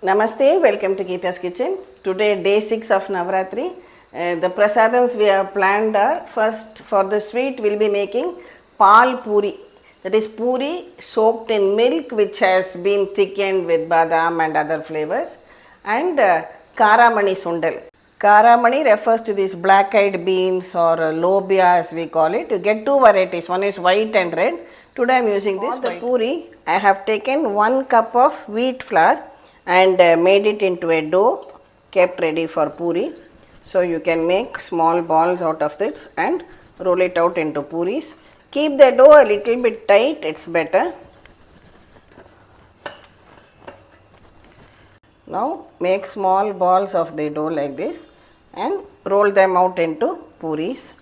Namaste, welcome to Geeta's Kitchen. Today, day 6 of Navratri. The prasadams we have planned are first for the sweet, we'll be making pal Poori. That is Poori soaked in milk which has been thickened with Badam and other flavors, and Karamani Sundal. Karamani refers to these black eyed beans or lobia as we call it. You get two varieties, one is white and red. Today I am using this. For the Poori, I have taken 1 cup of wheat flour and made it into a dough kept ready for Poori. So you can make small balls out of this and roll it out into Pooris. Keep the dough a little bit tight, it's better. Now make small balls of the dough like this and roll them out into Pooris.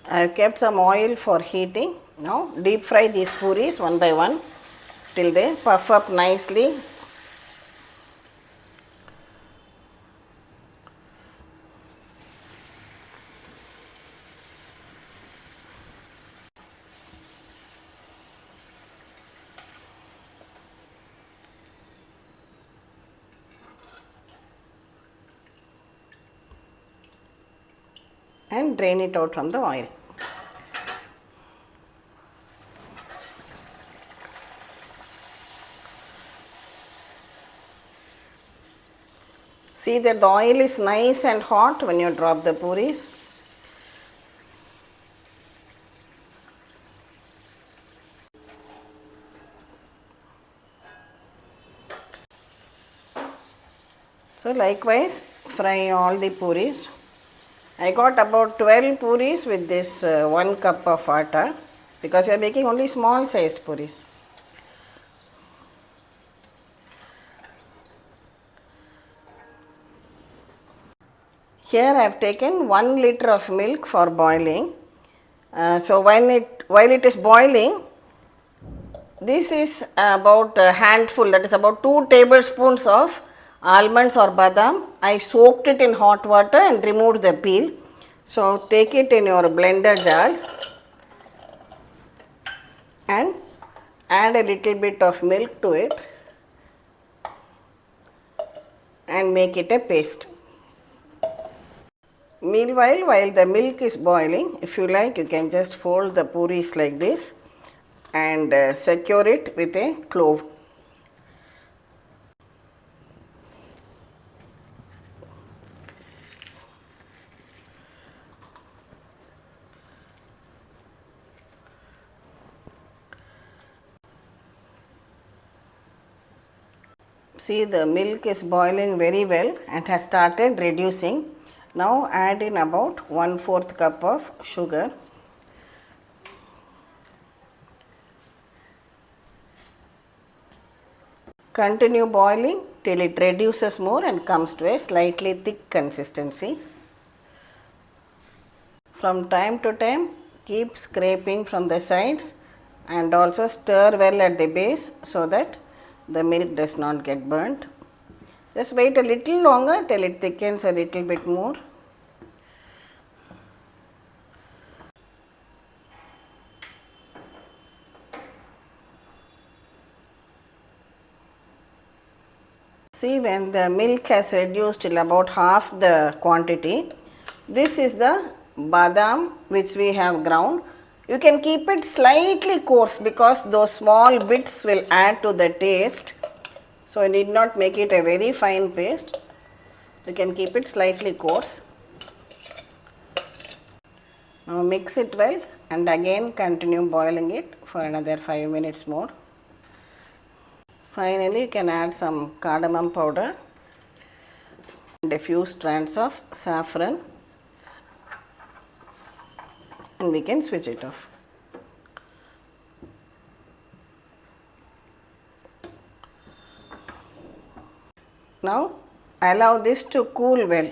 I have kept some oil for heating. Now deep fry these Pooris one by one till they puff up nicely. And drain it out from the oil. See that the oil is nice and hot when you drop the Pooris. So likewise fry all the Pooris. I got about 12 Pooris with this 1 cup of atta because we are making only small sized Pooris. Here I have taken 1 liter of milk for boiling. So while it is boiling, this is about a handful, that is about 2 tablespoons of almonds or badam. I soaked it in hot water and removed the peel. So take it in your blender jar and add a little bit of milk to it and make it a paste. Meanwhile, while the milk is boiling, if you like, you can just fold the Pooris like this and secure it with a clove. See, the milk is boiling very well and has started reducing. Now add in about 1/4 cup of sugar. Continue boiling till it reduces more and comes to a slightly thick consistency. From time to time, keep scraping from the sides and also stir well at the base so that the milk does not get burnt. Just wait a little longer till it thickens a little bit more. See, when the milk has reduced till about half the quantity, this is the badam which we have ground. You can keep it slightly coarse because those small bits will add to the taste. So you need not make it a very fine paste. You can keep it slightly coarse. Now mix it well and again continue boiling it for another 5 minutes more. Finally, you can add some cardamom powder and a few strands of saffron and we can switch it off. Now allow this to cool well.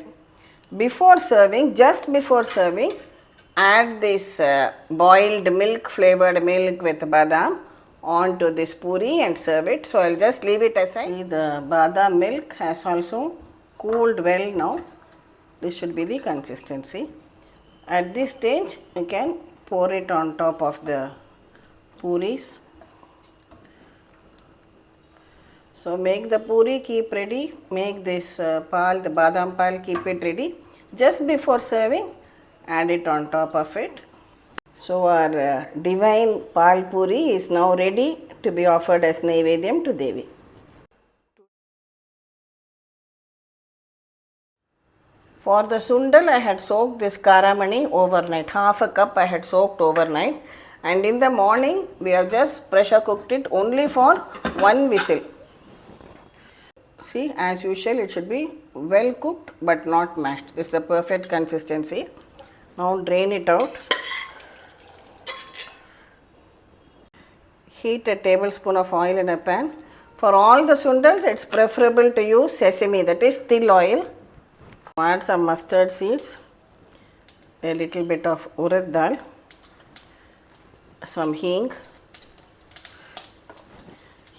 Before serving, just before serving, add this boiled milk, flavored milk with badam onto this puri and serve it. So I'll just leave it aside. See, the badam milk has also cooled well now. This should be the consistency. At this stage, you can pour it on top of the puris. So make the puri, keep ready. Make this pal, the badam pal, keep it ready. Just before serving, add it on top of it. So our divine pal puri is now ready to be offered as Naivedyam to Devi. For the Sundal, I had soaked this Karamani overnight. Half a cup I had soaked overnight. And in the morning, we have just pressure cooked it only for one whistle. See, as usual, it should be well cooked but not mashed. This is the perfect consistency. Now drain it out. Heat a tablespoon of oil in a pan. For all the sundals, it's preferable to use sesame, that is til oil. Add some mustard seeds, a little bit of urad dal, some hing.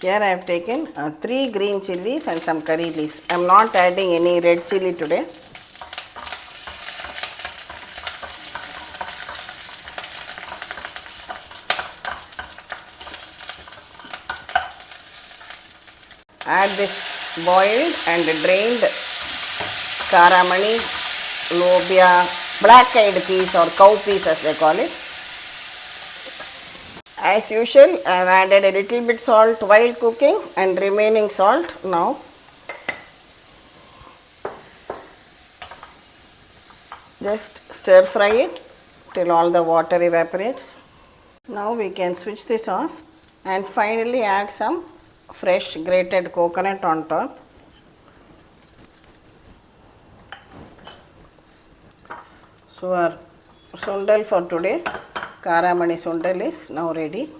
Here I have taken 3 green chilies and some curry leaves. I am not adding any red chili today. Add this boiled and drained Karamani, lobia, black-eyed peas or cow peas as they call it. As usual, I have added a little bit salt while cooking and remaining salt now. Just stir fry it till all the water evaporates. Now we can switch this off and finally add some fresh grated coconut on top. So our sundal for today, Karamani Sundal, is now ready.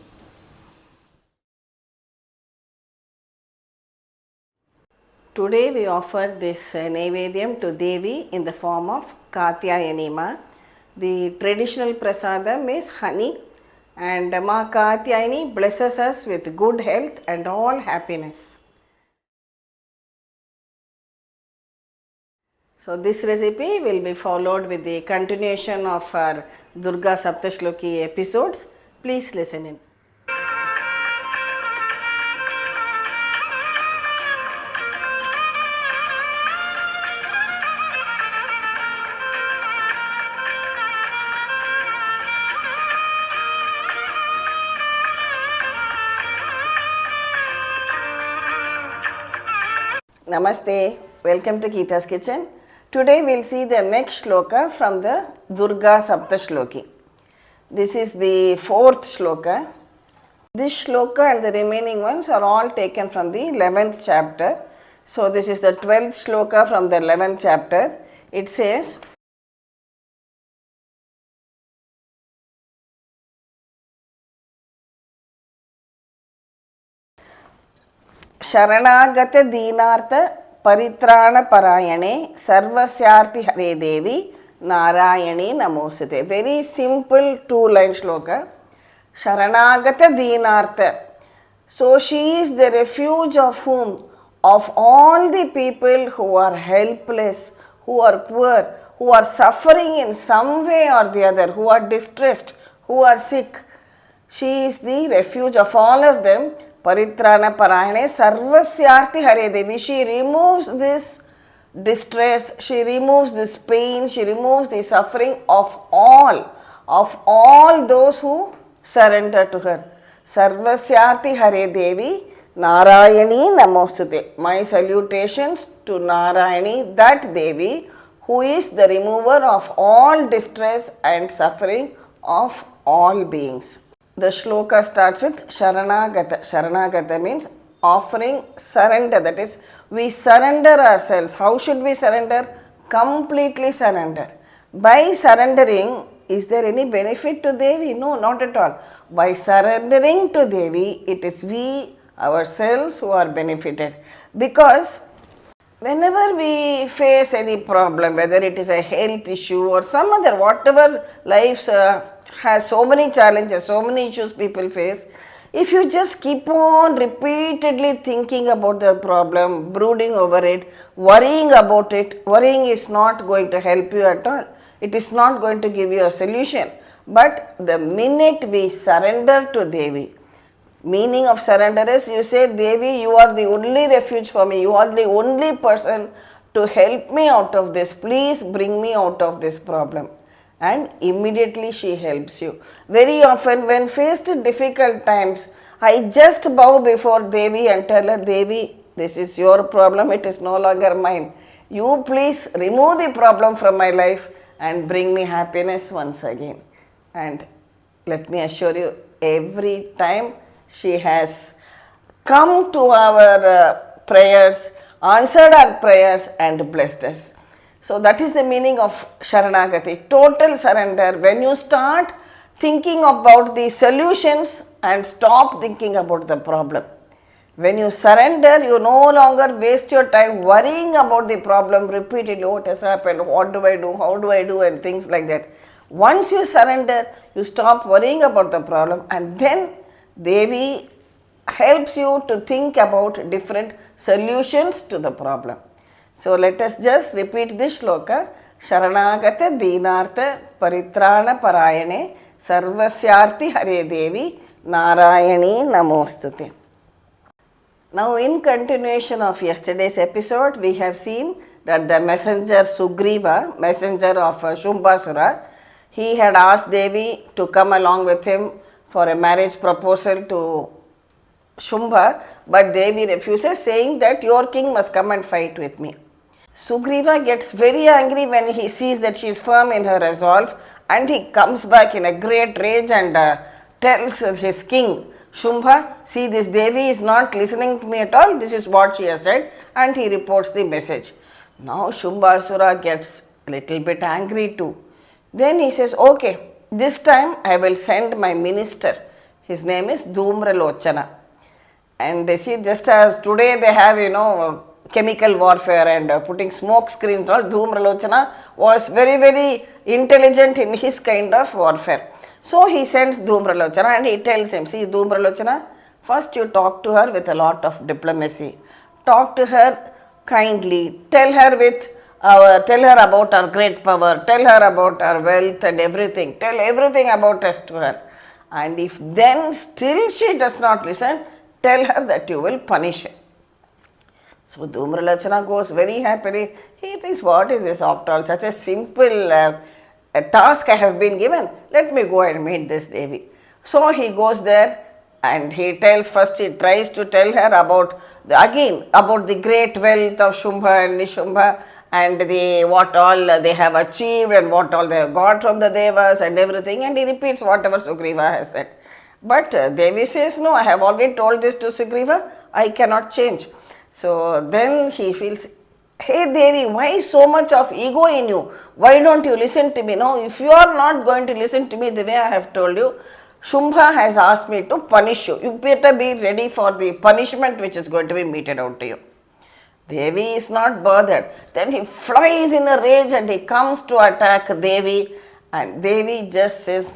Today we offer this Naivedyam to Devi in the form of Katyayani. The traditional prasadam is honey, and Ma Katyayani blesses us with good health and all happiness. So this recipe will be followed with the continuation of our Durga Saptashloki episodes. Please listen in. Namaste, welcome to Geeta's Kitchen. Today we will see the next shloka from the Durga Saptashloki. This is the 4th shloka. This shloka and the remaining ones are all taken from the 11th chapter. So this is the 12th shloka from the 11th chapter. It says, saranägatadinartaparitranaparayané sarvasyartihare devi narayani namosute. Very simple 2-line shloka. Saranägatadinarta. So she is the refuge of whom? Of all the people who are helpless, who are poor, who are suffering in some way or the other, who are distressed, who are sick. She is the refuge of all of them. Paritranaparayané sarvasyartihare devi. She removes this distress, she removes this pain, she removes the suffering of all those who surrender to her. Sarvasyartihare devi narayani namostute. My salutations to Narayani, that Devi, who is the remover of all distress and suffering of all beings. The shloka starts with Sharanagata. Sharanagata means offering surrender, that is, we surrender ourselves. How should we surrender? Completely surrender. By surrendering, is there any benefit to Devi? No, not at all. By surrendering to Devi, it is we ourselves who are benefited, because whenever we face any problem, whether it is a health issue or some other, whatever life has so many challenges, so many issues people face, if you just keep on repeatedly thinking about the problem, brooding over it, worrying about it, worrying is not going to help you at all. It is not going to give you a solution. But the minute we surrender to Devi, meaning of surrender is you say, Devi, you are the only refuge for me, you are the only person to help me out of this, please bring me out of this problem. And immediately she helps you. Very often when faced with difficult times, I just bow before Devi and tell her, Devi, this is your problem, it is no longer mine. You please remove the problem from my life and bring me happiness once again. And let me assure you, every time she has come to our prayers, answered our prayers and blessed us. So that is the meaning of Sharanagati, total surrender. When you start thinking about the solutions and stop thinking about the problem. When you surrender, you no longer waste your time worrying about the problem repeatedly, what has happened, what do I do, how do I do, and things like that. Once you surrender, you stop worrying about the problem, and then Devi helps you to think about different solutions to the problem. So let us just repeat this shloka. Saranägatadinartaparitranaparayané sarvasyartihare devi narayani namostute. Now in continuation of yesterday's episode, we have seen that the messenger Sugriva, messenger of Shumbasura, he had asked Devi to come along with him for a marriage proposal to Shumba, but Devi refuses, saying that your king must come and fight with me. Sugriva gets very angry when he sees that she is firm in her resolve, and he comes back in a great rage and tells his king, Shumba, see, this Devi is not listening to me at all, this is what she has said, and he reports the message. Now Shumbasura gets a little bit angry too. Then he says, okay, this time I will send my minister. His name is Dhumralochana. And they see, just as today they have, chemical warfare and putting smoke screens, all, Dhumralochana was very, very intelligent in his kind of warfare. So he sends Dhumralochana and he tells him, see, Dhumralochana, first you talk to her with a lot of diplomacy. Talk to her kindly. Tell her about our great power. Tell her about our wealth and everything. Tell everything about us to her. And if then still she does not listen, tell her that you will punish her. So Dhumralochana goes very happily. He thinks, what is this after all? Such a simple a task I have been given. Let me go and meet this Devi. So he goes there and he tries to tell her about the great wealth of Shumba and Nishumba and what all they have achieved and what all they have got from the Devas and everything, and he repeats whatever Sugriva has said. But Devi says, no, I have already told this to Sugriva, I cannot change. So then he feels, hey Devi, why so much of ego in you? Why don't you listen to me? Now, if you are not going to listen to me the way I have told you, Shumba has asked me to punish you. You better be ready for the punishment which is going to be meted out to you. Devi is not bothered. Then he flies in a rage and he comes to attack Devi, and Devi just says,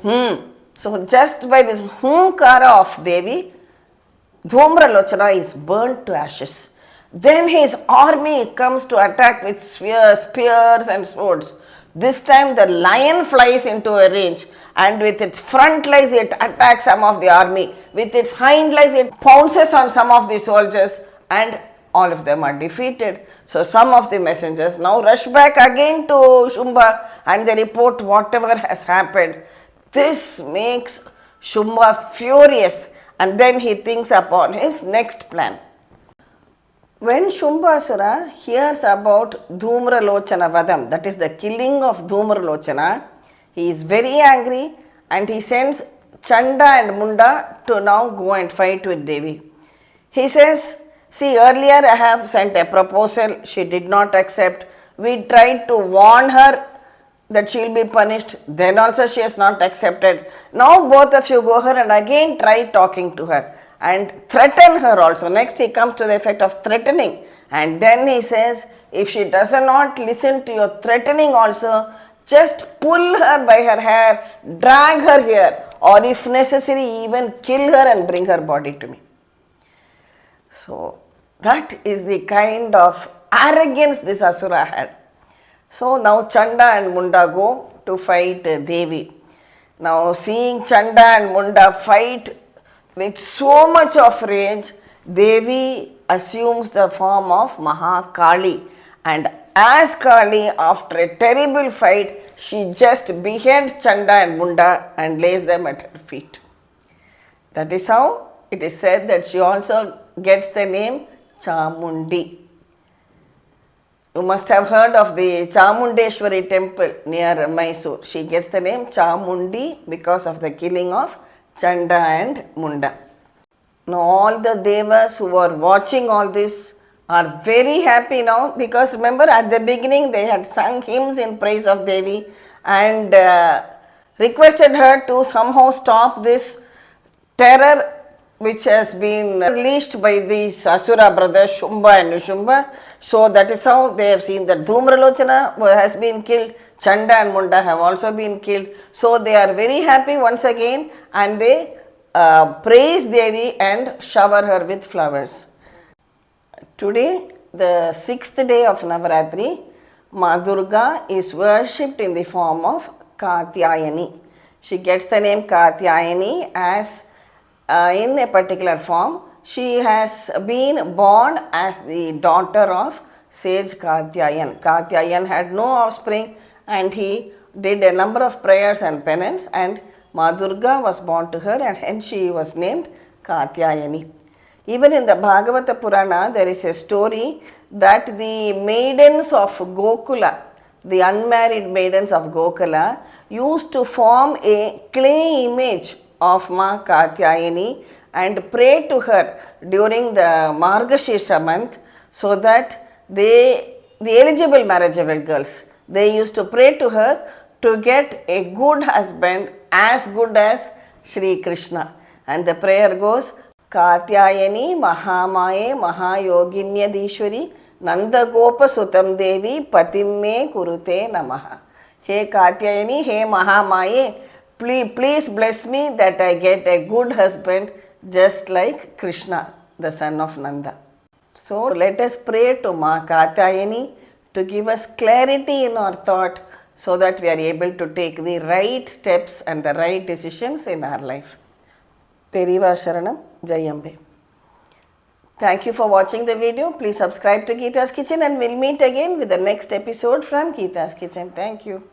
So just by this kara of Devi, Dhumralochana is burnt to ashes. Then his army comes to attack with spears and swords. This time the lion flies into a range, and with its front legs it attacks some of the army. With its hind legs it pounces on some of the soldiers, and all of them are defeated. So some of the messengers now rush back again to Shumba and they report whatever has happened. This makes Shumba furious, and then he thinks upon his next plan. When Shumbasura hears about Dhumralochana Vadam, that is the killing of Dhumralochana, he is very angry and he sends Chanda and Munda to now go and fight with Devi. He says, see, earlier I have sent a proposal, she did not accept. We tried to warn her that she will be punished, then also she has not accepted. Now both of you go her and again try talking to her and threaten her also. Next he comes to the effect of threatening And then he says, if she does not listen to your threatening also, just pull her by her hair, drag her here, or if necessary, even kill her and bring her body to me. So that is the kind of arrogance this Asura had. So now Chanda and Munda go to fight Devi. Now seeing Chanda and Munda fight with so much of rage, Devi assumes the form of Mahakali, and as Kali, after a terrible fight, she just beheads Chanda and Munda and lays them at her feet. That is how it is said that she also gets the name Chamundi. You must have heard of the Chamundeshwari temple near Mysore. She gets the name Chamundi because of the killing of Chanda and Munda. Now all the devas who were watching all this are very happy now, because remember at the beginning they had sung hymns in praise of Devi and requested her to somehow stop this terror which has been unleashed by these Asura brothers Shumba and Nishumba. So that is how they have seen that Dhumralochana has been killed, Chanda and Munda have also been killed. So they are very happy once again, and they praise Devi and shower her with flowers. Today, the 6th day of Navratri, Ma Durga is worshipped in the form of Katyayani. She gets the name Katyayani as in a particular form. She has been born as the daughter of sage Katyayan. Katyayan had no offspring and he did a number of prayers and penance, and Ma Durga was born to her, and hence she was named Katyayani. Even in the Bhagavata Purana, there is a story that the maidens of Gokula, the unmarried maidens of Gokula, used to form a clay image of Ma Katyayani and pray to her during the Margashirsha month, so that the eligible marriageable girls, they used to pray to her to get a good husband as good as Shri Krishna. And the prayer goes, Katyayani Mahamaye Mahayoginyadishwari Nandagopa Sutam Devi Patimme Kurute Namaha. Hey Katyayani, hey Mahamaye, please bless me that I get a good husband just like Krishna, the son of Nanda. So let us pray to Ma Katyayani to give us clarity in our thought, so that we are able to take the right steps and the right decisions in our life. Periva Sharanam, Jayambe. Thank you for watching the video. Please subscribe to Geeta's Kitchen, and we'll meet again with the next episode from Geeta's Kitchen. Thank you.